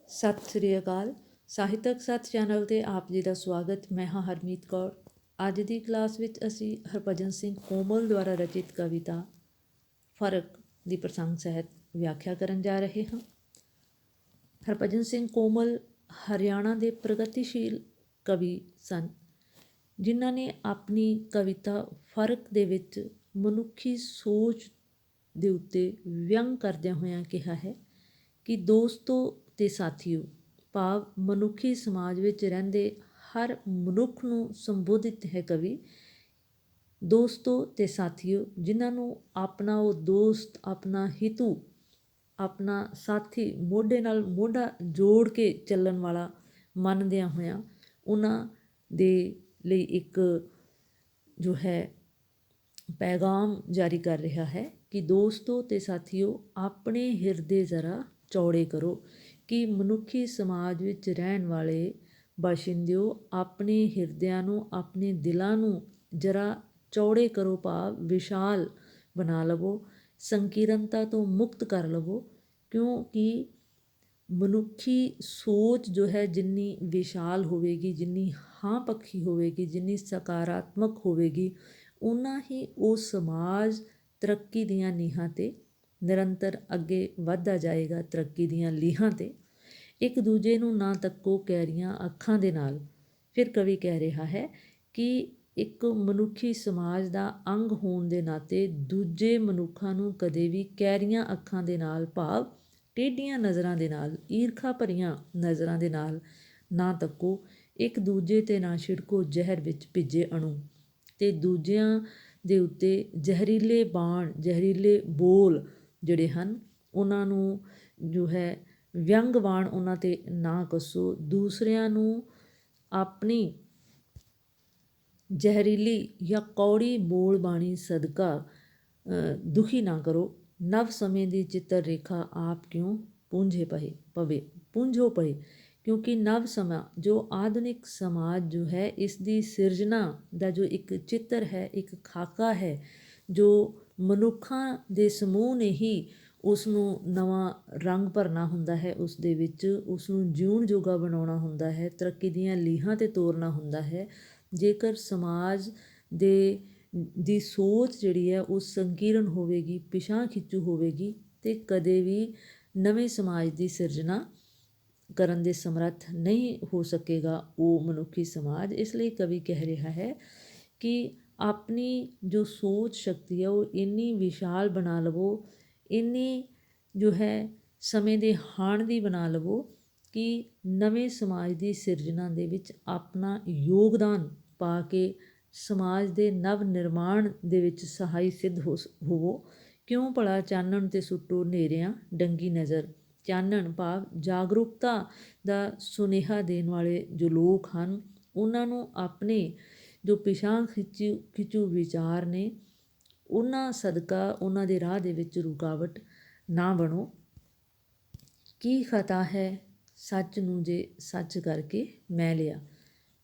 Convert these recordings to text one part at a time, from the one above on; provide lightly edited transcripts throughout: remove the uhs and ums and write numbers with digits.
ਸਤਿ ਸ੍ਰੀ ਅਕਾਲ। ਸਾਹਿਤਕ ਸੱਥ ਚੈਨਲ 'ਤੇ ਆਪ ਜੀ ਦਾ ਸਵਾਗਤ। ਮੈਂ ਹਾਂ ਹਰਮੀਤ ਕੌਰ। ਅੱਜ ਦੀ ਕਲਾਸ ਵਿੱਚ ਅਸੀਂ ਹਰਭਜਨ ਸਿੰਘ ਕੋਮਲ ਦੁਆਰਾ ਰਚਿਤ ਕਵਿਤਾ ਫਰਕ ਦੀ ਪ੍ਰਸੰਗ ਸਹਿਤ ਵਿਆਖਿਆ ਕਰਨ ਜਾ ਰਹੇ ਹਾਂ। ਹਰਭਜਨ ਸਿੰਘ ਕੋਮਲ ਹਰਿਆਣਾ ਦੇ ਪ੍ਰਗਤੀਸ਼ੀਲ ਕਵੀ ਸਨ, ਜਿਨ੍ਹਾਂ ਨੇ ਆਪਣੀ ਕਵਿਤਾ ਫਰਕ ਦੇ ਵਿੱਚ ਮਨੁੱਖੀ ਸੋਚ ਦੇ ਉੱਤੇ ਵਿਅੰਗ ਕਰਦਿਆਂ ਹੋਇਆਂ ਕਿਹਾ ਹੈ ਕਿ ਦੋਸਤੋ ਅਤੇ ਸਾਥੀਓ, ਭਾਵ ਮਨੁੱਖੀ ਸਮਾਜ ਵਿੱਚ ਰਹਿੰਦੇ ਹਰ ਮਨੁੱਖ ਨੂੰ ਸੰਬੋਧਿਤ ਹੈ ਕਵੀ। ਦੋਸਤੋ ਅਤੇ ਸਾਥੀਓ, ਜਿਨ੍ਹਾਂ ਨੂੰ ਆਪਣਾ ਉਹ ਦੋਸਤ, ਆਪਣਾ ਹਿਤੂ, ਆਪਣਾ ਸਾਥੀ ਮੋਢੇ ਨਾਲ ਮੋਢਾ ਜੋੜ ਕੇ ਚੱਲਣ ਵਾਲਾ ਮੰਨਦਿਆਂ ਹੋਇਆਂ ਉਹਨਾਂ ਦੇ ਲਈ ਇੱਕ ਜੋ ਹੈ ਪੈਗਾਮ ਜਾਰੀ ਕਰ ਰਿਹਾ ਹੈ ਕਿ ਦੋਸਤੋ ਅਤੇ ਸਾਥੀਓ, ਆਪਣੇ ਹਿਰਦੇ ਜ਼ਰਾ ਚੌੜੇ ਕਰੋ। ਕਿ ਮਨੁੱਖੀ ਸਮਾਜ ਵਿੱਚ ਰਹਿਣ ਵਾਲੇ ਬਾਸ਼ਿੰਦਿਓ, ਆਪਣੇ ਹਿਰਦਿਆਂ ਨੂੰ, ਆਪਣੇ ਦਿਲਾਂ ਨੂੰ ਜ਼ਰਾ ਚੌੜੇ ਕਰੋ, ਭਾਵ ਵਿਸ਼ਾਲ ਬਣਾ ਲਵੋ, ਸੰਕੀਰਨਤਾ ਤੋਂ ਮੁਕਤ ਕਰ ਲਵੋ। ਕਿਉਂਕਿ ਮਨੁੱਖੀ ਸੋਚ ਜੋ ਹੈ ਜਿੰਨੀ ਵਿਸ਼ਾਲ ਹੋਵੇਗੀ, ਜਿੰਨੀ ਹਾਂ ਪੱਖੀ ਹੋਵੇਗੀ, ਜਿੰਨੀ ਸਕਾਰਾਤਮਕ ਹੋਵੇਗੀ, ਓਨਾ ਹੀ ਉਹ ਸਮਾਜ ਤਰੱਕੀ ਦੀਆਂ ਨੀਹਾਂ 'ਤੇ ਨਿਰੰਤਰ ਅੱਗੇ ਵੱਧਦਾ ਜਾਏਗਾ, ਤਰੱਕੀ ਦੀਆਂ ਲੀਹਾਂ 'ਤੇ। ਇੱਕ ਦੂਜੇ ਨੂੰ ਨਾ ਤੱਕੋ ਕੈਰੀਆਂ ਅੱਖਾਂ ਦੇ ਨਾਲ। ਫਿਰ ਕਵੀ ਕਹਿ ਰਿਹਾ ਹੈ ਕਿ ਇੱਕ ਮਨੁੱਖੀ ਸਮਾਜ ਦਾ ਅੰਗ ਹੋਣ ਦੇ ਨਾਤੇ ਦੂਜੇ ਮਨੁੱਖਾਂ ਨੂੰ ਕਦੇ ਵੀ ਕੈਰੀਆਂ ਅੱਖਾਂ ਦੇ ਨਾਲ, ਭਾਵ ਟੇਢੀਆਂ ਨਜ਼ਰਾਂ ਦੇ ਨਾਲ, ਈਰਖਾ ਭਰੀਆਂ ਨਜ਼ਰਾਂ ਦੇ ਨਾਲ ਨਾ ਤੱਕੋ। ਇੱਕ ਦੂਜੇ 'ਤੇ ਨਾ ਛਿੜਕੋ ਜ਼ਹਿਰ ਵਿੱਚ ਭਿੱਜੇ ਅਣੂ, ਅਤੇ ਦੂਜਿਆਂ ਦੇ ਉੱਤੇ ਜ਼ਹਿਰੀਲੇ ਬਾਣ, ਜ਼ਹਿਰੀਲੇ ਬੋਲ ਜਿਹੜੇ ਹਨ ਉਹਨਾਂ ਨੂੰ ਜੋ ਹੈ ਵਿਅੰਗ ਬਾਣ ਉਹਨਾਂ 'ਤੇ ਨਾ ਕੱਸੋ। ਦੂਸਰਿਆਂ ਨੂੰ ਆਪਣੀ ਜ਼ਹਿਰੀਲੀ ਜਾਂ ਕੌੜੀ ਬੋਲ ਬਾਣੀ ਸਦਕਾ ਦੁਖੀ ਨਾ ਕਰੋ। ਨਵ ਸਮੇਂ ਦੀ ਚਿੱਤਰ ਰੇਖਾ ਆਪ ਕਿਉਂ ਪੂੰਝੋ ਪਏ। ਕਿਉਂਕਿ ਨਵ ਸਮਾਂ ਜੋ ਆਧੁਨਿਕ ਸਮਾਜ ਜੋ ਹੈ, ਇਸ ਦੀ ਸਿਰਜਣਾ ਦਾ ਜੋ ਇੱਕ ਚਿੱਤਰ ਹੈ, ਇੱਕ ਖਾਕਾ ਹੈ, ਜੋ ਮਨੁੱਖਾਂ ਦੇ ਸਮੂਹ ਨੇ ਹੀ ਉਸ ਨੂੰ ਨਵਾਂ ਰੰਗ ਭਰਨਾ ਹੁੰਦਾ ਹੈ, ਉਸ ਦੇ ਵਿੱਚ ਉਸ ਨੂੰ ਜਿਉਣ ਜੋਗਾ ਬਣਾਉਣਾ ਹੁੰਦਾ ਹੈ, ਤਰੱਕੀ ਦੀਆਂ ਲੀਹਾਂ 'ਤੇ ਤੋਰਨਾ ਹੁੰਦਾ ਹੈ। ਜੇਕਰ ਸਮਾਜ ਦੀ ਸੋਚ ਜਿਹੜੀ ਹੈ ਉਹ ਸੰਕੀਰਨ ਹੋਵੇਗੀ, ਪਿਛਾਂਹ ਖਿੱਚੂ ਹੋਵੇਗੀ, ਅਤੇ ਕਦੇ ਵੀ ਨਵੇਂ ਸਮਾਜ ਦੀ ਸਿਰਜਣਾ ਕਰਨ ਦੇ ਸਮਰੱਥ ਨਹੀਂ ਹੋ ਸਕੇਗਾ ਉਹ ਮਨੁੱਖੀ ਸਮਾਜ। ਇਸ ਲਈ ਕਵੀ ਕਹਿ ਰਿਹਾ ਹੈ ਕਿ ਆਪਣੀ ਜੋ ਸੋਚ ਸ਼ਕਤੀ ਹੈ ਉਹ ਇੰਨੀ ਵਿਸ਼ਾਲ ਬਣਾ ਲਵੋ, ਇੰਨੀ ਜੋ ਹੈ ਸਮੇਂ ਦੇ ਹਾਣ ਦੀ ਬਣਾ ਲਵੋ ਕਿ ਨਵੇਂ ਸਮਾਜ ਦੀ ਸਿਰਜਣਾ ਦੇ ਵਿੱਚ ਆਪਣਾ ਯੋਗਦਾਨ ਪਾ ਕੇ ਸਮਾਜ ਦੇ ਨਵ ਨਿਰਮਾਣ ਦੇ ਵਿੱਚ ਸਹਾਈ ਸਿੱਧ ਹੋਵੋ। ਕਿਉਂ ਭਲਾ ਚਾਨਣ 'ਤੇ ਸੁੱਟੋ ਹਨੇਰਿਆਂ ਡੰਗੀ ਨਜ਼ਰ। ਚਾਨਣ ਭਾਵ ਜਾਗਰੂਕਤਾ ਦਾ ਸੁਨੇਹਾ ਦੇਣ ਵਾਲੇ ਜੋ ਲੋਕ ਹਨ, ਉਹਨਾਂ ਨੂੰ ਆਪਣੇ ਜੋ ਪਿਛਾਂਹ ਖਿੱਚੂ ਵਿਚਾਰ ਨੇ, ਉਹਨਾਂ ਸਦਕਾ ਉਹਨਾਂ ਦੇ ਰਾਹ ਦੇ ਵਿੱਚ ਰੁਕਾਵਟ ਨਾ ਬਣੋ। ਕੀ ਖਤਾ ਹੈ ਸੱਚ ਨੂੰ ਜੇ ਸੱਚ ਕਰਕੇ ਮੈਂ ਲਿਆ।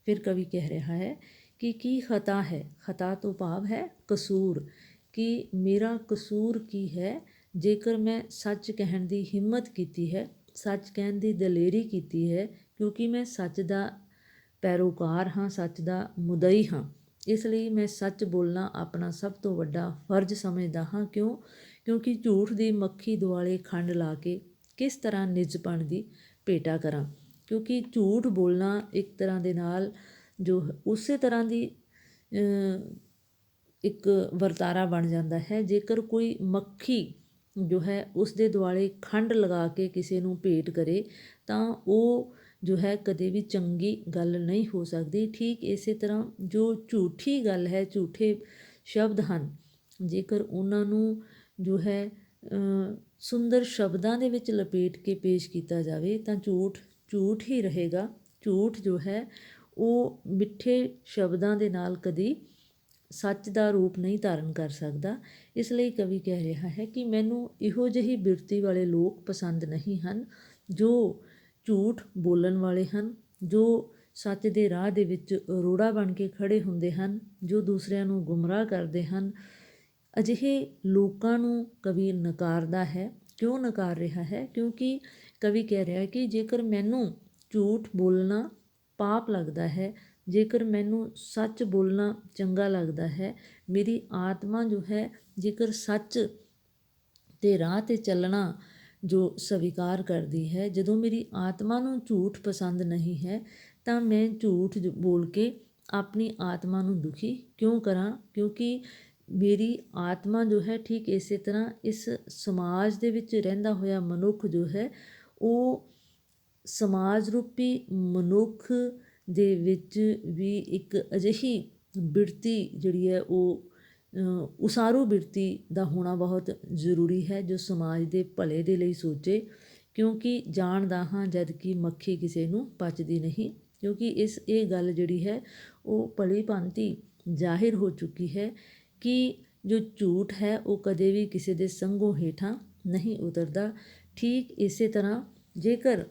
ਫਿਰ ਕਵੀ ਕਹਿ ਰਿਹਾ ਹੈ ਕਿ ਕੀ ਖਤਾ ਹੈ। ਖਤਾ ਤੋਂ ਭਾਵ ਹੈ ਕਸੂਰ। ਕਿ ਮੇਰਾ ਕਸੂਰ ਕੀ ਹੈ ਜੇਕਰ ਮੈਂ ਸੱਚ ਕਹਿਣ ਦੀ ਹਿੰਮਤ ਕੀਤੀ ਹੈ, ਸੱਚ ਕਹਿਣ ਦੀ ਦਲੇਰੀ ਕੀਤੀ ਹੈ। ਕਿਉਂਕਿ ਮੈਂ ਸੱਚ ਦਾ ਪੈਰੋਕਾਰ ਹਾਂ, ਸੱਚ ਦਾ ਮੁਦਈ ਹਾਂ, ਇਸ ਲਈ ਮੈਂ ਸੱਚ ਬੋਲਣਾ ਆਪਣਾ ਸਭ ਤੋਂ ਵੱਡਾ ਫਰਜ਼ ਸਮਝਦਾ ਹਾਂ। ਕਿਉਂਕਿ ਝੂਠ ਦੀ ਮੱਖੀ ਦੁਆਲੇ ਖੰਡ ਲਾ ਕੇ ਕਿਸ ਤਰ੍ਹਾਂ ਨਿੱਜਪਣ ਦੀ ਭੇਟਾ ਕਰਾਂ। ਕਿਉਂਕਿ ਝੂਠ ਬੋਲਣਾ ਇੱਕ ਤਰ੍ਹਾਂ ਦੇ ਨਾਲ ਜੋ ਉਸੇ ਤਰ੍ਹਾਂ ਦੀ ਇੱਕ ਵਰਤਾਰਾ ਬਣ ਜਾਂਦਾ ਹੈ। ਜੇਕਰ ਕੋਈ ਮੱਖੀ ਜੋ ਹੈ ਉਸ ਦੇ ਦੁਆਲੇ ਖੰਡ ਲਗਾ ਕੇ ਕਿਸੇ ਨੂੰ ਭੇਟ ਕਰੇ ਤਾਂ ਉਹ ਜੋ ਹੈ ਕਦੇ ਵੀ ਚੰਗੀ ਗੱਲ ਨਹੀਂ ਹੋ ਸਕਦੀ। ਠੀਕ ਇਸੇ ਤਰ੍ਹਾਂ ਜੋ ਝੂਠੀ ਗੱਲ ਹੈ, ਝੂਠੇ ਸ਼ਬਦ ਹਨ, ਜੇਕਰ ਉਹਨਾਂ ਨੂੰ ਜੋ ਹੈ ਸੁੰਦਰ ਸ਼ਬਦਾਂ ਦੇ ਵਿੱਚ ਲਪੇਟ ਕੇ ਪੇਸ਼ ਕੀਤਾ ਜਾਵੇ ਤਾਂ ਝੂਠ ਹੀ ਰਹੇਗਾ। ਝੂਠ ਜੋ ਹੈ ਉਹ ਮਿੱਠੇ ਸ਼ਬਦਾਂ ਦੇ ਨਾਲ ਕਦੀ ਸੱਚ ਦਾ ਰੂਪ ਨਹੀਂ ਧਾਰਨ ਕਰ ਸਕਦਾ। ਇਸ ਲਈ ਕਵੀ ਕਹਿ ਰਿਹਾ ਹੈ ਕਿ ਮੈਨੂੰ ਇਹੋ ਜਿਹੀ ਬਿਰਤੀ ਵਾਲੇ ਲੋਕ ਪਸੰਦ ਨਹੀਂ ਹਨ, ਜੋ ਝੂਠ ਬੋਲਣ ਵਾਲੇ ਹਨ, ਜੋ ਸੱਚ ਦੇ ਰਾਹ ਦੇ ਵਿੱਚ ਰੋੜਾ ਬਣ ਕੇ ਖੜ੍ਹੇ ਹੁੰਦੇ ਹਨ, ਜੋ ਦੂਸਰਿਆਂ ਨੂੰ ਗੁੰਮਰਾਹ ਕਰਦੇ ਹਨ। ਅਜਿਹੇ ਲੋਕਾਂ ਨੂੰ ਕਵੀ ਨਕਾਰਦਾ ਹੈ। ਕਿਉਂ ਨਕਾਰ ਰਿਹਾ ਹੈ? ਕਿਉਂਕਿ ਕਵੀ ਕਹਿ ਰਿਹਾ ਕਿ ਜੇਕਰ ਮੈਨੂੰ ਝੂਠ ਬੋਲਣਾ ਪਾਪ ਲੱਗਦਾ ਹੈ, ਜੇਕਰ ਮੈਨੂੰ ਸੱਚ ਬੋਲਣਾ ਚੰਗਾ ਲੱਗਦਾ ਹੈ, ਮੇਰੀ ਆਤਮਾ ਜੋ ਹੈ ਜੇਕਰ ਸੱਚ ਦੇ ਰਾਹ 'ਤੇ ਚੱਲਣਾ ਜੋ ਸਵੀਕਾਰ ਕਰਦੀ ਹੈ, ਜਦੋਂ ਮੇਰੀ ਆਤਮਾ ਨੂੰ ਝੂਠ ਪਸੰਦ ਨਹੀਂ ਹੈ ਤਾਂ ਮੈਂ ਝੂਠ ਬੋਲ ਕੇ ਆਪਣੀ ਆਤਮਾ ਨੂੰ ਦੁਖੀ ਕਿਉਂ ਕਰਾਂ? ਕਿਉਂਕਿ ਮੇਰੀ ਆਤਮਾ ਜੋ ਹੈ ਠੀਕ ਇਸੇ ਤਰ੍ਹਾਂ ਇਸ ਸਮਾਜ ਦੇ ਵਿੱਚ ਰਹਿੰਦਾ ਹੋਇਆ ਮਨੁੱਖ ਜੋ ਹੈ ਉਹ ਸਮਾਜ ਰੂਪੀ ਮਨੁੱਖ ਦੇ ਵਿੱਚ ਵੀ ਇੱਕ ਅਜਿਹੀ ਬਿਰਤੀ ਜਿਹੜੀ ਹੈ ਉਹ ਉਸਾਰੂ ਬਿਰਤੀ ਦਾ ਹੋਣਾ ਬਹੁਤ ਜ਼ਰੂਰੀ ਹੈ ਜੋ ਸਮਾਜ ਦੇ ਭਲੇ ਦੇ ਲਈ ਸੋਚੇ। ਕਿਉਂਕਿ ਜਾਣਦਾ ਹਾਂ ਜਦ ਕਿ ਮੱਖੀ ਕਿਸੇ ਨੂੰ ਪਚਦੀ ਨਹੀਂ, ਕਿਉਂਕਿ ਇਹ ਗੱਲ ਜਿਹੜੀ ਹੈ ਉਹ ਭਲੀ ਭਾਂਤੀ ਜ਼ਾਹਿਰ ਹੋ ਚੁੱਕੀ ਹੈ ਕਿ ਜੋ ਝੂਠ ਹੈ ਉਹ ਕਦੇ ਵੀ ਕਿਸੇ ਦੇ ਸੰਗੋਂ ਹੇਠਾਂ ਨਹੀਂ ਉਤਰਦਾ। ਠੀਕ ਇਸੇ ਤਰ੍ਹਾਂ ਜੇਕਰ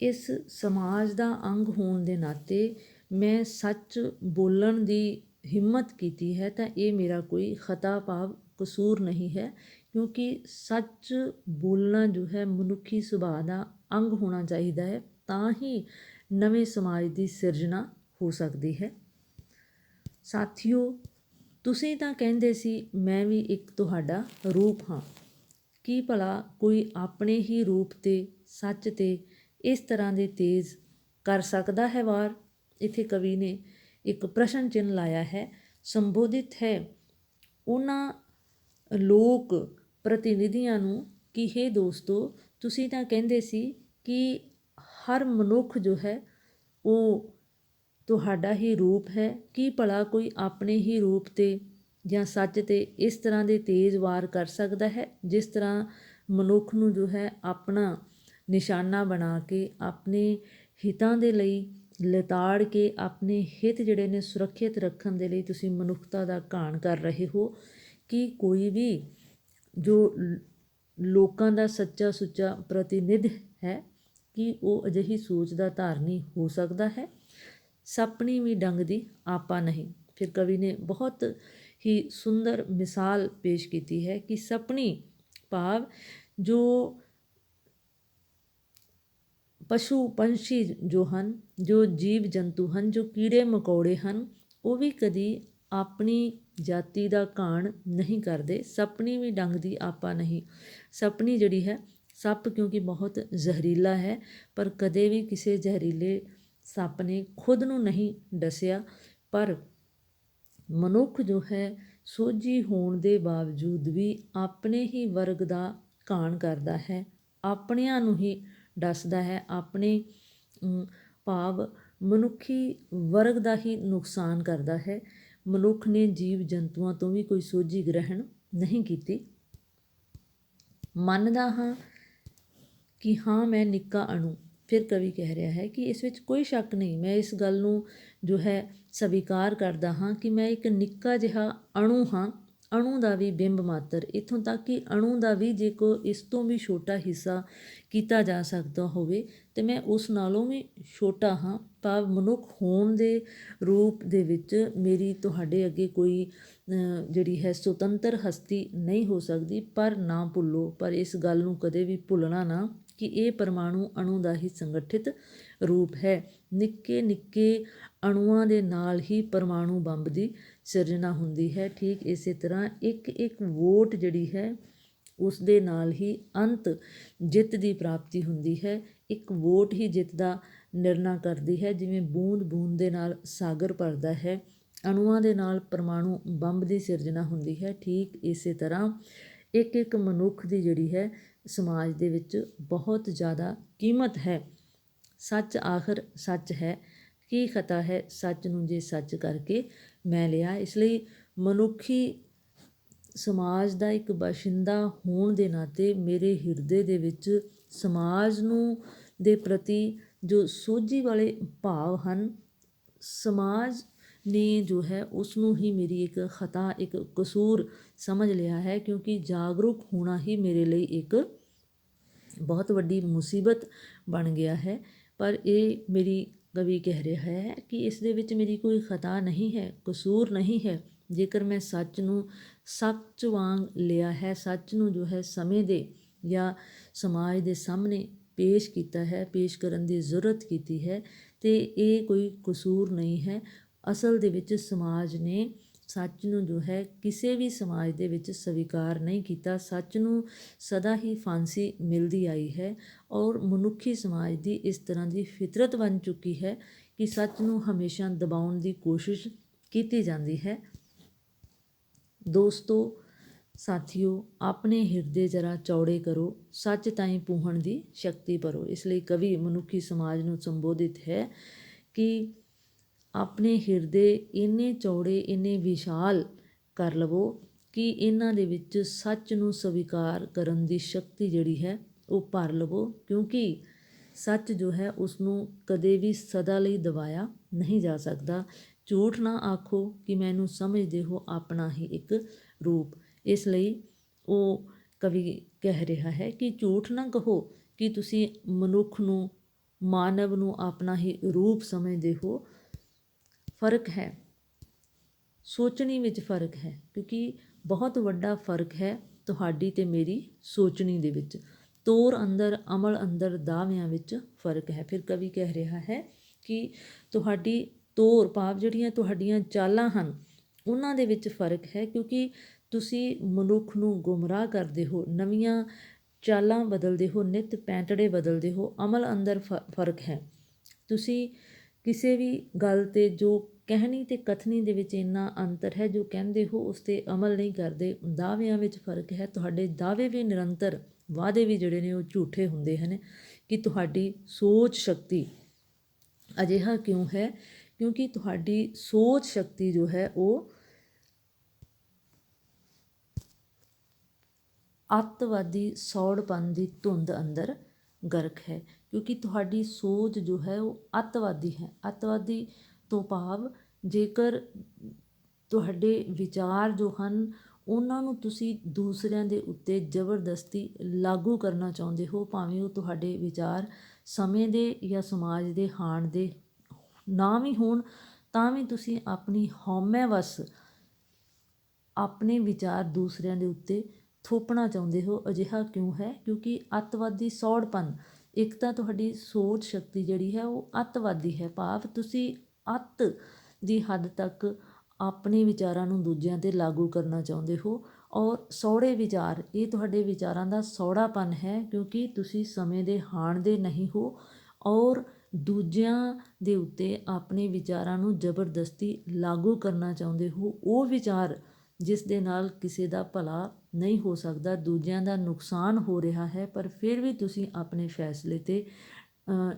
ਇਸ ਸਮਾਜ ਦਾ ਅੰਗ ਹੋਣ ਦੇ ਨਾਤੇ ਮੈਂ ਸੱਚ ਬੋਲਣ ਦੀ ਹਿੰਮਤ ਕੀਤੀ ਹੈ ਤਾਂ ਇਹ ਮੇਰਾ ਕੋਈ ਖਤਾ ਭਾਵ ਕਸੂਰ ਨਹੀਂ ਹੈ, ਕਿਉਂਕਿ ਸੱਚ ਬੋਲਣਾ ਜੋ ਹੈ ਮਨੁੱਖੀ ਸੁਭਾਅ ਦਾ ਅੰਗ ਹੋਣਾ ਚਾਹੀਦਾ ਹੈ, ਤਾਂ ਹੀ ਨਵੇਂ ਸਮਾਜ ਦੀ ਸਿਰਜਣਾ ਹੋ ਸਕਦੀ ਹੈ। ਸਾਥੀਓ, ਤੁਸੀਂ ਤਾਂ ਕਹਿੰਦੇ ਸੀ ਮੈਂ ਵੀ ਇੱਕ ਤੁਹਾਡਾ ਰੂਪ ਹਾਂ, ਕੀ ਭਲਾ ਕੋਈ ਆਪਣੇ ਹੀ ਰੂਪ 'ਤੇ ਸੱਚ 'ਤੇ ਇਸ ਤਰ੍ਹਾਂ ਦੇ ਤੇਜ਼ ਕਰ ਸਕਦਾ ਹੈ ਵਾਰ? ਇੱਥੇ ਕਵੀ ਨੇ ਇੱਕ ਪ੍ਰਸ਼ਨ ਚਿੰਨ੍ਹ ਲਾਇਆ ਹੈ। ਸੰਬੋਧਿਤ ਹੈ ਉਹਨਾਂ ਲੋਕ ਪ੍ਰਤੀਨਿਧੀਆਂ ਨੂੰ ਕਿ ਹੇ ਦੋਸਤੋ, ਤੁਸੀਂ ਤਾਂ ਕਹਿੰਦੇ ਸੀ ਕਿ ਹਰ ਮਨੁੱਖ ਜੋ ਹੈ ਉਹ ਤੁਹਾਡਾ ਹੀ ਰੂਪ ਹੈ, ਕੀ ਭਲਾ ਕੋਈ ਆਪਣੇ ਹੀ ਰੂਪ 'ਤੇ ਜਾਂ ਸੱਚ 'ਤੇ ਇਸ ਤਰ੍ਹਾਂ ਦੇ ਤੇਜ਼ ਵਾਰ ਕਰ ਸਕਦਾ ਹੈ ਜਿਸ ਤਰ੍ਹਾਂ ਮਨੁੱਖ ਨੂੰ ਜੋ ਹੈ ਆਪਣਾ ਨਿਸ਼ਾਨਾ ਬਣਾ ਕੇ ਆਪਣੇ ਹਿੱਤਾਂ ਦੇ ਲਈ ਲਿਤਾੜ ਕੇ ਆਪਣੇ ਹਿੱਤ ਜਿਹੜੇ ਨੇ ਸੁਰੱਖਿਅਤ ਰੱਖਣ ਦੇ ਲਈ ਤੁਸੀਂ ਮਨੁੱਖਤਾ ਦਾ ਘਾਣ ਕਰ ਰਹੇ ਹੋ? ਕਿ ਕੋਈ ਵੀ ਜੋ ਲੋਕਾਂ ਦਾ ਸੱਚਾ ਸੁੱਚਾ ਪ੍ਰਤੀਨਿਧ ਹੈ ਕਿ ਉਹ ਅਜਿਹੀ ਸੋਚ ਦਾ ਧਾਰਨੀ ਹੋ ਸਕਦਾ ਹੈ? ਸਪਣੀ ਵੀ ਡੰਗ ਦੀ ਆਪਾ ਨਹੀਂ। ਫਿਰ ਕਵੀ ਨੇ ਬਹੁਤ ਹੀ ਸੁੰਦਰ ਮਿਸਾਲ ਪੇਸ਼ ਕੀਤੀ ਹੈ ਕਿ ਸਪਣੀ ਭਾਵ ਜੋ ਪਸ਼ੂ ਪੰਛੀ ਜੋ ਹਨ, ਜੋ ਜੀਵ ਜੰਤੂ ਹਨ, ਜੋ ਕੀੜੇ ਮਕੌੜੇ ਹਨ, ਉਹ ਵੀ ਕਦੀ ਆਪਣੀ ਜਾਤੀ ਦਾ ਘਾਣ ਨਹੀਂ ਕਰਦੇ। ਸਪਣੀ ਵੀ ਡੰਗ ਦੀ ਆਪਾ ਨਹੀਂ। ਸਪਣੀ ਜਿਹੜੀ ਹੈ, ਸੱਪ ਕਿਉਂਕਿ ਬਹੁਤ ਜ਼ਹਿਰੀਲਾ ਹੈ, ਪਰ ਕਦੇ ਵੀ ਕਿਸੇ ਜ਼ਹਿਰੀਲੇ ਸੱਪ ਨੇ ਖੁਦ ਨੂੰ ਨਹੀਂ ਡਸਿਆ, ਪਰ ਮਨੁੱਖ ਜੋ ਹੈ ਸੋਝੀ ਹੋਣ ਦੇ ਬਾਵਜੂਦ ਵੀ ਆਪਣੇ ਹੀ ਵਰਗ ਦਾ ਘਾਣ ਕਰਦਾ ਹੈ, ਆਪਣਿਆਂ ਨੂੰ ਹੀ ਡਸਦਾ ਹੈ, ਆਪਣੇ ਭਾਵ ਮਨੁੱਖੀ ਵਰਗ ਦਾ ਹੀ ਨੁਕਸਾਨ ਕਰਦਾ ਹੈ। ਮਨੁੱਖ ਨੇ ਜੀਵ ਜੰਤੂਆਂ ਤੋਂ ਵੀ ਕੋਈ ਸੋਝੀ ਗ੍ਰਹਿਣ ਨਹੀਂ ਕੀਤੀ। ਮੰਨਦਾ ਹਾਂ ਕਿ ਹਾਂ ਮੈਂ ਨਿੱਕਾ ਅਣੂ। ਫਿਰ ਕਵੀ ਕਹਿ ਰਿਹਾ ਹੈ ਕਿ ਇਸ ਵਿੱਚ ਕੋਈ ਸ਼ੱਕ ਨਹੀਂ, ਮੈਂ ਇਸ ਗੱਲ ਨੂੰ ਜੋ ਹੈ ਸਵੀਕਾਰ ਕਰਦਾ ਹਾਂ ਕਿ ਮੈਂ ਇੱਕ ਨਿੱਕਾ ਜਿਹਾ ਅਣੂ ਹਾਂ, ਅਣੂ ਦਾ ਵੀ ਬਿੰਬ ਮਾਤਰ, ਇੱਥੋਂ ਤੱਕ ਕਿ ਅਣੂ ਦਾ ਵੀ ਜੇ ਕੋਈ ਇਸ ਤੋਂ ਵੀ ਛੋਟਾ ਹਿੱਸਾ ਕੀਤਾ ਜਾ ਸਕਦਾ ਹੋਵੇ ਅਤੇ ਮੈਂ ਉਸ ਨਾਲੋਂ ਵੀ ਛੋਟਾ ਹਾਂ। ਭਾਵ ਮਨੁੱਖ ਹੋਣ ਦੇ ਰੂਪ ਦੇ ਵਿੱਚ ਮੇਰੀ ਤੁਹਾਡੇ ਅੱਗੇ ਕੋਈ ਜਿਹੜੀ ਹੈ ਸੁਤੰਤਰ ਹਸਤੀ ਨਹੀਂ ਹੋ ਸਕਦੀ। ਪਰ ਨਾ ਭੁੱਲੋ, ਪਰ ਇਸ ਗੱਲ ਨੂੰ ਕਦੇ ਵੀ ਭੁੱਲਣਾ ਨਾ ਕਿ ਇਹ ਪਰਮਾਣੂ ਅਣੂ ਦਾ ਹੀ ਸੰਗਠਿਤ ਰੂਪ ਹੈ। ਨਿੱਕੇ ਨਿੱਕੇ ਅਣੂਆਂ ਦੇ ਨਾਲ ਹੀ ਪਰਮਾਣੂ ਬੰਬ ਦੀ ਸਿਰਜਣਾ ਹੁੰਦੀ ਹੈ। ਠੀਕ ਇਸੇ ਤਰ੍ਹਾਂ ਇੱਕ ਇੱਕ ਵੋਟ ਜਿਹੜੀ ਹੈ ਉਸ ਦੇ ਨਾਲ ਹੀ ਅੰਤ ਜਿੱਤ ਦੀ ਪ੍ਰਾਪਤੀ ਹੁੰਦੀ ਹੈ। ਇੱਕ ਵੋਟ ਹੀ ਜਿੱਤ ਦਾ ਨਿਰਣਾ ਕਰਦੀ ਹੈ। ਜਿਵੇਂ ਬੂੰਦ ਬੂੰਦ ਦੇ ਨਾਲ ਸਾਗਰ ਭਰਦਾ ਹੈ, ਅਣੂਆਂ ਦੇ ਨਾਲ ਪਰਮਾਣੂ ਬੰਬ ਦੀ ਸਿਰਜਣਾ ਹੁੰਦੀ ਹੈ। ਠੀਕ ਇਸੇ ਤਰ੍ਹਾਂ ਇੱਕ ਇੱਕ ਮਨੁੱਖ ਦੀ ਜਿਹੜੀ ਹੈ ਸਮਾਜ ਦੇ ਵਿੱਚ ਬਹੁਤ ਜ਼ਿਆਦਾ ਕੀਮਤ ਹੈ। ਸੱਚ ਆਖਰ ਸੱਚ ਹੈ, ਕੀ ਖਤਾ ਹੈ ਸੱਚ ਨੂੰ ਜੇ ਸੱਚ ਕਰਕੇ ਮੈਂ ਲਿਆ। ਇਸ ਲਈ ਮਨੁੱਖੀ ਸਮਾਜ ਦਾ ਇੱਕ ਬਾਸ਼ਿੰਦਾ ਹੋਣ ਦੇ ਨਾਤੇ ਮੇਰੇ ਹਿਰਦੇ ਦੇ ਵਿੱਚ ਸਮਾਜ ਨੂੰ ਦੇ ਪ੍ਰਤੀ ਜੋ ਸੋਝੀ ਵਾਲੇ ਭਾਵ ਹਨ, ਸਮਾਜ ਨੇ ਜੋ ਹੈ ਉਸ ਨੂੰ ਹੀ ਮੇਰੀ ਇੱਕ ਖਤਾ, ਇੱਕ ਕਸੂਰ ਸਮਝ ਲਿਆ ਹੈ, ਕਿਉਂਕਿ ਜਾਗਰੂਕ ਹੋਣਾ ਹੀ ਮੇਰੇ ਲਈ ਇੱਕ ਬਹੁਤ ਵੱਡੀ ਮੁਸੀਬਤ ਬਣ ਗਿਆ ਹੈ। ਪਰ ਇਹ ਮੇਰੀ ਕਵੀ ਕਹਿ ਰਿਹਾ ਹੈ ਕਿ ਇਸ ਦੇ ਵਿੱਚ ਮੇਰੀ ਕੋਈ ਖਤਾ ਨਹੀਂ ਹੈ, ਕਸੂਰ ਨਹੀਂ ਹੈ। ਜੇਕਰ ਮੈਂ ਸੱਚ ਨੂੰ ਸੱਚ ਵਾਂਗ ਲਿਆ ਹੈ, ਸੱਚ ਨੂੰ ਜੋ ਹੈ ਸਮੇਂ ਦੇ ਜਾਂ ਸਮਾਜ ਦੇ ਸਾਹਮਣੇ ਪੇਸ਼ ਕੀਤਾ ਹੈ, ਪੇਸ਼ ਕਰਨ ਦੀ ਜ਼ਰੂਰਤ ਕੀਤੀ ਹੈ, ਅਤੇ ਇਹ ਕੋਈ ਕਸੂਰ ਨਹੀਂ ਹੈ। ਅਸਲ ਦੇ ਵਿੱਚ ਸਮਾਜ ਨੇ ਸੱਚ ਨੂੰ ਜੋ ਹੈ ਕਿਸੇ ਵੀ ਸਮਾਜ ਦੇ ਵਿੱਚ ਸਵੀਕਾਰ ਨਹੀਂ ਕੀਤਾ। ਸੱਚ ਨੂੰ ਸਦਾ ਹੀ ਫਾਂਸੀ ਮਿਲਦੀ ਆਈ ਹੈ ਔਰ ਮਨੁੱਖੀ ਸਮਾਜ ਦੀ ਇਸ ਤਰ੍ਹਾਂ ਦੀ ਫਿਤਰਤ ਬਣ ਚੁੱਕੀ ਹੈ ਕਿ ਸੱਚ ਨੂੰ ਹਮੇਸ਼ਾ ਦਬਾਉਣ ਦੀ ਕੋਸ਼ਿਸ਼ ਕੀਤੀ ਜਾਂਦੀ ਹੈ। ਦੋਸਤੋ, ਸਾਥੀਓ, ਆਪਣੇ ਹਿਰਦੇ ਜਰਾ ਚੌੜੇ ਕਰੋ, ਸੱਚ ਤਾਈਂ ਪੂਹਣ ਦੀ ਸ਼ਕਤੀ ਭਰੋ। ਇਸ ਲਈ ਕਵੀ ਮਨੁੱਖੀ ਸਮਾਜ ਨੂੰ ਸੰਬੋਧਿਤ ਹੈ ਕਿ ਆਪਣੇ ਹਿਰਦੇ ਇੰਨੇ ਚੌੜੇ, ਇੰਨੇ ਵਿਸ਼ਾਲ ਕਰ ਲਵੋ ਕਿ ਇਹਨਾਂ ਦੇ ਵਿੱਚ ਸੱਚ ਨੂੰ ਸਵੀਕਾਰ ਕਰਨ ਦੀ ਸ਼ਕਤੀ ਜਿਹੜੀ ਹੈ ਉਹ ਭਰ ਲਵੋ, ਕਿਉਂਕਿ ਸੱਚ ਜੋ ਹੈ ਉਸਨੂੰ ਕਦੇ ਵੀ ਸਦਾ ਲਈ ਦਬਾਇਆ ਨਹੀਂ ਜਾ ਸਕਦਾ। ਝੂਠ ਨਾ ਆਖੋ ਕਿ ਮੈਨੂੰ ਸਮਝਦੇ ਹੋ ਆਪਣਾ ਹੀ ਇੱਕ ਰੂਪ। ਇਸ ਲਈ ਉਹ ਕਵੀ ਕਹਿ ਰਿਹਾ ਹੈ ਕਿ ਝੂਠ ਨਾ ਕਹੋ ਕਿ ਤੁਸੀਂ ਮਨੁੱਖ ਨੂੰ, ਮਾਨਵ ਨੂੰ ਆਪਣਾ ਹੀ ਰੂਪ ਸਮਝਦੇ ਹੋ। ਫਰਕ ਹੈ, ਸੋਚਣੀ ਵਿੱਚ ਫਰਕ ਹੈ, ਕਿਉਂਕਿ ਬਹੁਤ ਵੱਡਾ ਫਰਕ ਹੈ ਤੁਹਾਡੀ ਅਤੇ ਮੇਰੀ ਸੋਚਣੀ ਦੇ ਵਿੱਚ। ਤੋਰ ਅੰਦਰ, ਅਮਲ ਅੰਦਰ, ਦਾਅਵਿਆਂ ਵਿੱਚ ਫਰਕ ਹੈ। ਫਿਰ ਕਵੀ ਕਹਿ ਰਿਹਾ ਹੈ ਕਿ ਤੁਹਾਡੀ ਤੋਰ ਭਾਵ ਜਿਹੜੀਆਂ ਤੁਹਾਡੀਆਂ ਚਾਲਾਂ ਹਨ ਉਹਨਾਂ ਦੇ ਵਿੱਚ ਫਰਕ ਹੈ, ਕਿਉਂਕਿ ਤੁਸੀਂ ਮਨੁੱਖ ਨੂੰ ਗੁੰਮਰਾਹ ਕਰਦੇ ਹੋ, ਨਵੀਆਂ ਚਾਲਾਂ ਬਦਲਦੇ ਹੋ, ਨਿੱਤ ਪੈਂਤੜੇ ਬਦਲਦੇ ਹੋ। ਅਮਲ ਅੰਦਰ ਫਰਕ ਹੈ। ਤੁਸੀਂ ਕਿਸੇ ਵੀ ਗੱਲ 'ਤੇ ਜੋ ਕਹਿਣੀ ਅਤੇ ਕਥਨੀ ਦੇ ਵਿੱਚ ਇੰਨਾ ਅੰਤਰ ਹੈ, ਜੋ ਕਹਿੰਦੇ ਹੋ ਉਸ 'ਤੇ ਅਮਲ ਨਹੀਂ ਕਰਦੇ। ਦਾਅਵਿਆਂ ਵਿੱਚ ਫਰਕ ਹੈ। ਤੁਹਾਡੇ ਦਾਅਵੇ ਵੀ ਨਿਰੰਤਰ, ਵਾਅਦੇ ਵੀ ਜਿਹੜੇ ਨੇ ਉਹ ਝੂਠੇ ਹੁੰਦੇ ਹਨ। ਕਿ ਤੁਹਾਡੀ ਸੋਚ ਸ਼ਕਤੀ ਅਜਿਹਾ ਕਿਉਂ ਹੈ? ਕਿਉਂਕਿ ਤੁਹਾਡੀ ਸੋਚ ਸ਼ਕਤੀ ਜੋ ਹੈ ਉਹ ਅੱਤਵਾਦੀ ਸੌੜਪਨ ਦੀ ਧੁੰਦ ਅੰਦਰ ਗਰਕ ਹੈ। ਕਿਉਂਕਿ ਤੁਹਾਡੀ ਸੋਚ ਜੋ ਹੈ ਉਹ ਅੱਤਵਾਦੀ ਹੈ। ਅੱਤਵਾਦੀ ਤੋਂ ਭਾਵ ਜੇਕਰ ਤੁਹਾਡੇ ਵਿਚਾਰ ਜੋ ਹਨ ਉਹਨਾਂ ਨੂੰ ਤੁਸੀਂ ਦੂਸਰਿਆਂ ਦੇ ਉੱਤੇ ਜ਼ਬਰਦਸਤੀ ਲਾਗੂ ਕਰਨਾ ਚਾਹੁੰਦੇ ਹੋ, ਭਾਵੇਂ ਉਹ ਤੁਹਾਡੇ ਵਿਚਾਰ ਸਮੇਂ ਦੇ ਜਾਂ ਸਮਾਜ ਦੇ ਹਾਣ ਦੇ ਨਾ ਵੀ ਹੋਣ, ਤਾਂ ਵੀ ਤੁਸੀਂ ਆਪਣੀ ਹਉਮੈ ਵੱਸ ਆਪਣੇ ਵਿਚਾਰ ਦੂਸਰਿਆਂ ਦੇ ਉੱਤੇ ਥੋਪਣਾ ਚਾਹੁੰਦੇ ਹੋ। ਅਜਿਹਾ ਕਿਉਂ ਹੈ? ਕਿਉਂਕਿ ਅੱਤਵਾਦੀ ਸੌੜਪਨ, ਇੱਕ ਤਾਂ ਤੁਹਾਡੀ ਸੋਚ ਸ਼ਕਤੀ ਜਿਹੜੀ ਹੈ ਉਹ ਅੱਤਵਾਦੀ ਹੈ, ਭਾਵ ਤੁਸੀਂ ਅੱਤ ਦੀ ਹੱਦ ਤੱਕ ਆਪਣੇ ਵਿਚਾਰਾਂ ਨੂੰ ਦੂਜਿਆਂ 'ਤੇ ਲਾਗੂ ਕਰਨਾ ਚਾਹੁੰਦੇ ਹੋ। ਔਰ ਸੌੜੇ ਵਿਚਾਰ, ਇਹ ਤੁਹਾਡੇ ਵਿਚਾਰਾਂ ਦਾ ਸੌੜਾਪਨ ਹੈ, ਕਿਉਂਕਿ ਤੁਸੀਂ ਸਮੇਂ ਦੇ ਹਾਣ ਦੇ ਨਹੀਂ ਹੋ ਔਰ ਦੂਜਿਆਂ ਦੇ ਉੱਤੇ ਆਪਣੇ ਵਿਚਾਰਾਂ ਨੂੰ ਜ਼ਬਰਦਸਤੀ ਲਾਗੂ ਕਰਨਾ ਚਾਹੁੰਦੇ ਹੋ। ਉਹ ਵਿਚਾਰ ਜਿਸ ਦੇ ਨਾਲ ਕਿਸੇ ਦਾ ਭਲਾ ਨਹੀਂ ਹੋ ਸਕਦਾ, ਦੂਜਿਆਂ ਦਾ ਨੁਕਸਾਨ ਹੋ ਰਿਹਾ ਹੈ, ਪਰ ਫਿਰ ਵੀ ਤੁਸੀਂ ਆਪਣੇ ਫੈਸਲੇ 'ਤੇ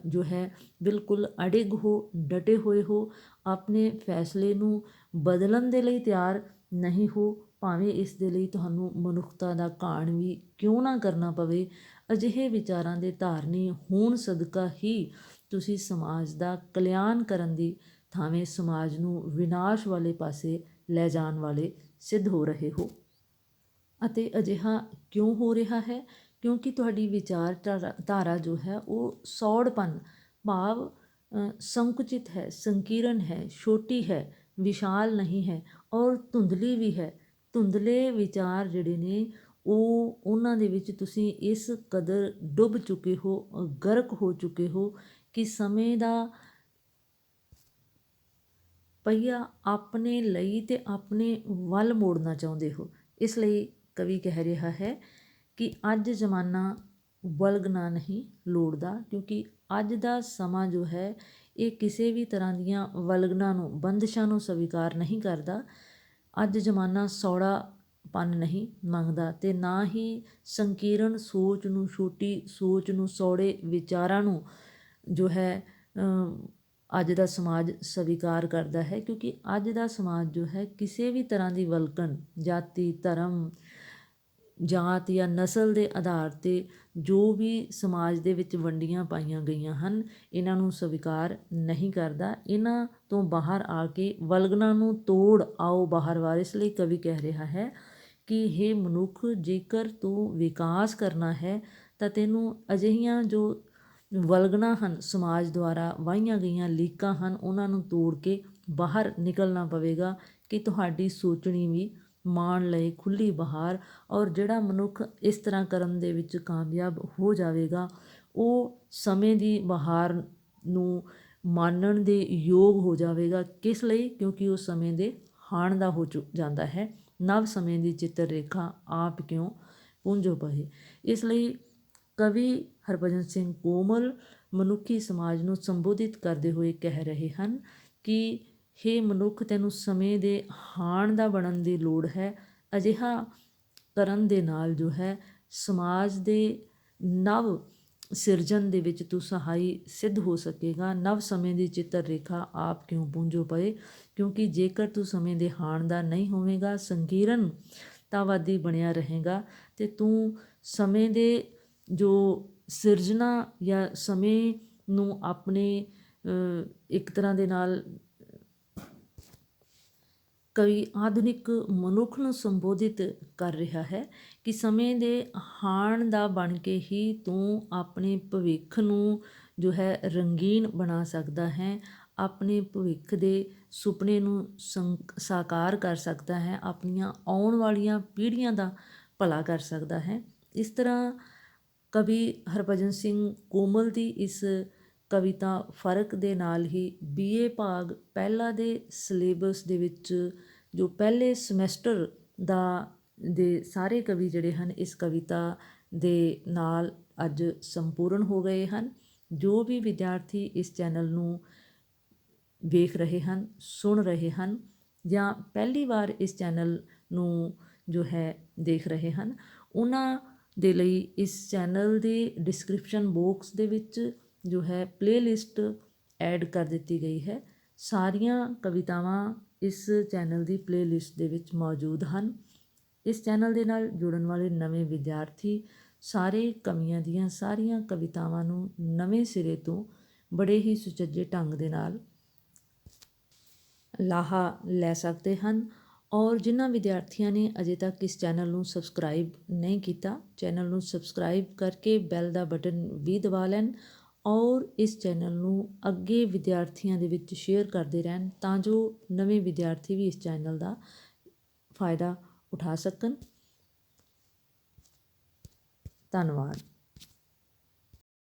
ਜੋ ਹੈ ਬਿਲਕੁਲ ਅੜਿੱਗ ਹੋ, ਡਟੇ ਹੋਏ ਹੋ। ਆਪਣੇ ਫੈਸਲੇ ਨੂੰ ਬਦਲਣ ਦੇ ਲਈ ਤਿਆਰ ਨਹੀਂ ਹੋ, ਭਾਵੇਂ ਇਸ ਦੇ ਲਈ ਤੁਹਾਨੂੰ ਮਨੁੱਖਤਾ ਦਾ ਘਾਣ ਵੀ ਕਿਉਂ ਨਾ ਕਰਨਾ ਪਵੇ। ਅਜਿਹੇ ਵਿਚਾਰਾਂ ਦੇ ਧਾਰਨੀ ਹੋਣ ਸਦਕਾ ਹੀ ਤੁਸੀਂ ਸਮਾਜ ਦਾ ਕਲਿਆਣ ਕਰਨ ਦੀ ਥਾਵੇਂ ਸਮਾਜ ਨੂੰ ਵਿਨਾਸ਼ ਵਾਲੇ ਪਾਸੇ ਲੈ ਜਾਣ ਵਾਲੇ ਸਿੱਧ ਹੋ ਰਹੇ ਹੋ। ਅਤੇ ਅਜਿਹਾ ਕਿਉਂ ਹੋ ਰਿਹਾ ਹੈ? ਕਿਉਂਕਿ ਤੁਹਾਡੀ ਵਿਚਾਰ ਧਾਰਾ ਜੋ ਹੈ ਉਹ ਸੌੜਪਨ ਭਾਵ ਸੰਕੁਚਿਤ ਹੈ, ਸੰਕੀਰਨ ਹੈ, ਛੋਟੀ ਹੈ, ਵਿਸ਼ਾਲ ਨਹੀਂ ਹੈ ਔਰ ਧੁੰਦਲੀ ਵੀ ਹੈ। ਧੁੰਦਲੇ ਵਿਚਾਰ ਜਿਹੜੇ ਨੇ ਉਹ ਉਹਨਾਂ ਦੇ ਵਿੱਚ ਤੁਸੀਂ ਇਸ ਕਦਰ ਡੁੱਬ ਚੁੱਕੇ ਹੋ, ਗਰਕ ਹੋ ਚੁੱਕੇ ਹੋ ਕਿ ਸਮੇਂ ਦਾ ਪਹੀਆ ਆਪਣੇ ਲਈ ਅਤੇ ਆਪਣੇ ਵੱਲ ਮੋੜਨਾ ਚਾਹੁੰਦੇ ਹੋ। ਇਸ ਲਈ ਕਵੀ ਕਹਿ ਰਿਹਾ ਹੈ ਕਿ ਅੱਜ ਜ਼ਮਾਨਾ ਵਲਗਣਾ ਨਹੀਂ ਲੋੜਦਾ, ਕਿਉਂਕਿ ਅੱਜ ਦਾ ਸਮਾਂ ਜੋ ਹੈ ਇਹ ਕਿਸੇ ਵੀ ਤਰ੍ਹਾਂ ਦੀਆਂ ਵਲਗਣਾ ਨੂੰ, ਬੰਦਿਸ਼ਾਂ ਨੂੰ ਸਵੀਕਾਰ ਨਹੀਂ ਕਰਦਾ। ਅੱਜ ਜ਼ਮਾਨਾ ਸੌੜਾਪਨ ਨਹੀਂ ਮੰਗਦਾ ਅਤੇ ਨਾ ਹੀ ਸੰਕੀਰਨ ਸੋਚ ਨੂੰ, ਛੋਟੀ ਸੋਚ ਨੂੰ, ਸੌੜੇ ਵਿਚਾਰਾਂ ਨੂੰ ਜੋ ਹੈ ਅੱਜ ਦਾ ਸਮਾਜ ਸਵੀਕਾਰ ਕਰਦਾ ਹੈ। ਕਿਉਂਕਿ ਅੱਜ ਦਾ ਸਮਾਜ ਜੋ ਹੈ ਕਿਸੇ ਵੀ ਤਰ੍ਹਾਂ ਦੀ ਵਲਕਣ, ਜਾਤੀ, ਧਰਮ, ਜਾਤ ਜਾਂ ਨਸਲ ਦੇ ਆਧਾਰ 'ਤੇ ਜੋ ਵੀ ਸਮਾਜ ਦੇ ਵਿੱਚ ਵੰਡੀਆਂ ਪਾਈਆਂ ਗਈਆਂ ਹਨ ਇਹਨਾਂ ਨੂੰ ਸਵੀਕਾਰ ਨਹੀਂ ਕਰਦਾ। ਇਹਨਾਂ ਤੋਂ ਬਾਹਰ ਆ ਕੇ ਵਲਗਣਾ ਨੂੰ ਤੋੜ ਆਓ ਬਾਹਰ ਵਾਰ। ਇਸ ਲਈ ਕਵੀ ਕਹਿ ਰਿਹਾ ਹੈ ਕਿ ਹੇ ਮਨੁੱਖ, ਜੇਕਰ ਤੂੰ ਵਿਕਾਸ ਕਰਨਾ ਹੈ ਤਾਂ ਤੈਨੂੰ ਅਜਿਹੀਆਂ ਜੋ ਵਲਗਣਾ ਹਨ, ਸਮਾਜ ਦੁਆਰਾ ਵਾਹੀਆਂ ਗਈਆਂ ਲੀਕਾਂ ਹਨ, ਉਹਨਾਂ ਨੂੰ ਤੋੜ ਕੇ ਬਾਹਰ ਨਿਕਲਣਾ ਪਵੇਗਾ ਕਿ ਤੁਹਾਡੀ ਸੋਚਣੀ ਵੀ ਮਾਣ ਲਏ, ਖੁੱਲ੍ਹੀ ਬਹਾਰ। ਔਰ ਜਿਹੜਾ ਮਨੁੱਖ ਇਸ ਤਰ੍ਹਾਂ ਕਰਨ ਦੇ ਵਿੱਚ ਕਾਮਯਾਬ ਹੋ ਜਾਵੇਗਾ ਉਹ ਸਮੇਂ ਦੀ ਬਹਾਰ ਨੂੰ ਮਾਨਣ ਦੇ ਯੋਗ ਹੋ ਜਾਵੇਗਾ। ਕਿਸ ਲਈ? ਕਿਉਂਕਿ ਉਹ ਸਮੇਂ ਦੇ ਹਾਣ ਦਾ ਹੋ ਜਾਂਦਾ ਹੈ। ਨਵ ਸਮੇਂ ਦੀ ਚਿੱਤਰ ਰੇਖਾ ਆਪ ਕਿਉਂ ਪੂੰਝੋ ਪਏ। ਇਸ ਲਈ ਕਵੀ ਹਰਭਜਨ ਸਿੰਘ ਕੋਮਲ ਮਨੁੱਖੀ ਸਮਾਜ ਨੂੰ ਸੰਬੋਧਿਤ ਕਰਦੇ ਹੋਏ ਕਹਿ ਰਹੇ ਹਨ ਕਿ ਹੇ ਮਨੁੱਖ, ਤੈਨੂੰ ਸਮੇਂ ਦੇ ਹਾਣ ਦਾ ਬਣਨ ਦੀ ਲੋੜ ਹੈ। ਅਜਿਹਾ ਕਰਨ ਦੇ ਨਾਲ ਜੋ ਹੈ ਸਮਾਜ ਦੇ ਨਵ ਸਿਰਜਣ ਦੇ ਵਿੱਚ ਤੂੰ ਸਹਾਈ ਸਿੱਧ ਹੋ ਸਕੇਗਾ। ਨਵ ਸਮੇਂ ਦੀ ਚਿੱਤਰ ਰੇਖਾ ਆਪ ਕਿਉਂ ਪੂੰਝੋ ਪਏ, ਕਿਉਂਕਿ ਜੇਕਰ ਤੂੰ ਸਮੇਂ ਦੇ ਹਾਣ ਦਾ ਨਹੀਂ ਹੋਵੇਗਾ, ਸੰਕੀਰਣਤਾਵਾਦੀ ਬਣਿਆ ਰਹੇਗਾ ਅਤੇ ਤੂੰ ਸਮੇਂ ਦੇ ਜੋ ਸਿਰਜਣਾ ਜਾਂ ਸਮੇਂ ਨੂੰ ਆਪਣੇ ਇੱਕ ਤਰ੍ਹਾਂ ਦੇ ਨਾਲ ਕਵੀ ਆਧੁਨਿਕ ਮਨੁੱਖ ਨੂੰ ਸੰਬੋਧਿਤ ਕਰ ਰਿਹਾ ਹੈ ਕਿ ਸਮੇਂ ਦੇ ਹਾਣ ਦਾ ਬਣ ਕੇ ਹੀ ਤੂੰ ਆਪਣੇ ਭਵਿੱਖ ਨੂੰ ਜੋ ਹੈ ਰੰਗੀਨ ਬਣਾ ਸਕਦਾ ਹੈ, ਆਪਣੇ ਭਵਿੱਖ ਦੇ ਸੁਪਨੇ ਨੂੰ ਸਾਕਾਰ ਕਰ ਸਕਦਾ ਹੈ, ਆਪਣੀਆਂ ਆਉਣ ਵਾਲੀਆਂ ਪੀੜ੍ਹੀਆਂ ਦਾ ਭਲਾ ਕਰ ਸਕਦਾ ਹੈ। ਇਸ ਤਰ੍ਹਾਂ ਕਵੀ ਹਰਭਜਨ ਸਿੰਘ ਕੋਮਲ ਦੀ ਇਸ ਕਵਿਤਾ ਫਰਕ ਦੇ ਨਾਲ ਹੀ BA ਭਾਗ ਪਹਿਲਾ ਦੇ ਸਿਲੇਬਸ ਦੇ ਵਿੱਚ ਜੋ ਪਹਿਲੇ ਸਮੈਸਟਰ ਦੇ ਸਾਰੇ ਕਵੀ ਜਿਹੜੇ ਹਨ ਇਸ ਕਵਿਤਾ ਦੇ ਨਾਲ ਅੱਜ ਸੰਪੂਰਨ ਹੋ ਗਏ ਹਨ। ਜੋ ਵੀ ਵਿਦਿਆਰਥੀ ਇਸ ਚੈਨਲ ਨੂੰ ਵੇਖ ਰਹੇ ਹਨ, ਸੁਣ ਰਹੇ ਹਨ ਜਾਂ ਪਹਿਲੀ ਵਾਰ ਇਸ ਚੈਨਲ ਨੂੰ ਜੋ ਹੈ ਦੇਖ ਰਹੇ ਹਨ, ਉਹਨਾਂ ਦੇ ਲਈ ਇਸ ਚੈਨਲ ਦੇ ਡਿਸਕ੍ਰਿਪਸ਼ਨ ਬਾਕਸ ਦੇ ਵਿੱਚ ਜੋ ਹੈ ਪਲੇਲਿਸਟ ਐਡ ਕਰ ਦਿੱਤੀ ਗਈ ਹੈ। ਸਾਰੀਆਂ ਕਵਿਤਾਵਾਂ ਇਸ ਚੈਨਲ ਦੀ ਪਲੇਲਿਸਟ ਦੇ ਵਿੱਚ ਮੌਜੂਦ ਹਨ। ਇਸ ਚੈਨਲ ਦੇ ਨਾਲ ਜੁੜਨ ਵਾਲੇ ਨਵੇਂ ਵਿਦਿਆਰਥੀ ਸਾਰੇ ਕਵੀਆਂ ਦੀਆਂ ਸਾਰੀਆਂ ਕਵਿਤਾਵਾਂ ਨੂੰ ਨਵੇਂ ਸਿਰੇ ਤੋਂ ਬੜੇ ਹੀ ਸੁਚੱਜੇ ਢੰਗ ਦੇ ਨਾਲ ਲਾਹਾ ਲੈ ਸਕਦੇ ਹਨ। ਔਰ ਜਿਨ੍ਹਾਂ ਵਿਦਿਆਰਥੀਆਂ ਨੇ ਅਜੇ ਤੱਕ ਇਸ ਚੈਨਲ ਨੂੰ ਸਬਸਕ੍ਰਾਈਬ ਨਹੀਂ ਕੀਤਾ, ਚੈਨਲ ਨੂੰ ਸਬਸਕ੍ਰਾਈਬ ਕਰਕੇ ਬੈਲ ਦਾ ਬਟਨ ਵੀ ਦਬਾ ਲੈਣ ਔਰ ਇਸ ਚੈਨਲ ਨੂੰ ਅੱਗੇ ਵਿਦਿਆਰਥੀਆਂ ਦੇ ਵਿੱਚ ਸ਼ੇਅਰ ਕਰਦੇ ਰਹਿਣ ਤਾਂ ਜੋ ਨਵੇਂ ਵਿਦਿਆਰਥੀ ਵੀ ਇਸ ਚੈਨਲ ਦਾ ਫਾਇਦਾ ਉਠਾ ਸਕਣ। ਧੰਨਵਾਦ।